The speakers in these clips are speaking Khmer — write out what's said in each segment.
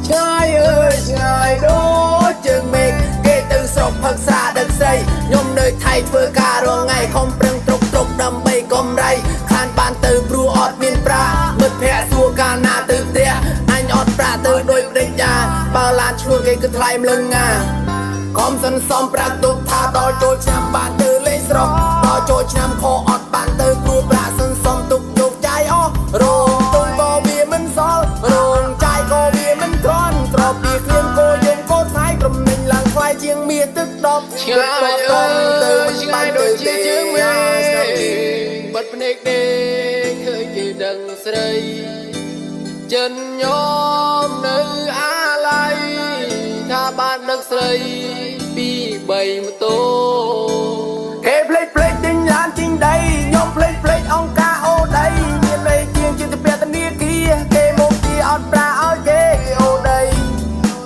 ឆ្ងាយអើយឆ្ងាយដូចជើងមេឃគេទៅស្រុកផឹកស្រាដឹកស្រីខ្ញុំនៅថៃធ្វើការរងថ្ងៃខំប្រឹងត្រុកដើម្បីកំរៃខានបានទៅព្រោះអត់មានប្រាមិត្តភ័ក្ដិសួរកាលណាទៅផ្ទះអញអត់ប្រាទៅដោយបដិញ្ញាបើឡានឈ្នួលគេគឺថ្លៃម្លឹងណាកុំសន្សំប្រាក់ទុកថាដល់ចូលឆ្នាំបានទៅលេងស្រុកដល់ចូលឆ្នាំខអត់បានទៅព្រោះប្រាក់សន្សំទុកយកចាយអស់រងទុំក៏វាមិនសល់រងចាយក៏វាមិនគ្រាន់ក្របពីគ្លៀនកោយើងកោថ្លៃក្រុមមិញឡើងថ្លៃជាងមាសទឹកដប់ឆ្ងាយអើយឆ្ងាយដូចជាជើងមេបិទភ្នែកដេកឃើញគេដឹងស្រីចិនញោមនៅអាឡ័យថាបានដឹកស្រីពី3ម៉ូតូគេផ្លេចទិញឡានទិញដីខ្ញុំផ្លេចអង្គការអូដីមានន័យជាងជាទៅពាក់ធនាគារគេមកជាអត់ប្រាឲ្យគេអូដី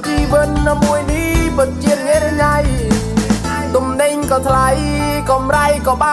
ជីវិតមួយនេះពិតជាងាយរញ៉ៃទំនិញក៏ថ្លៃកម្រៃក៏បា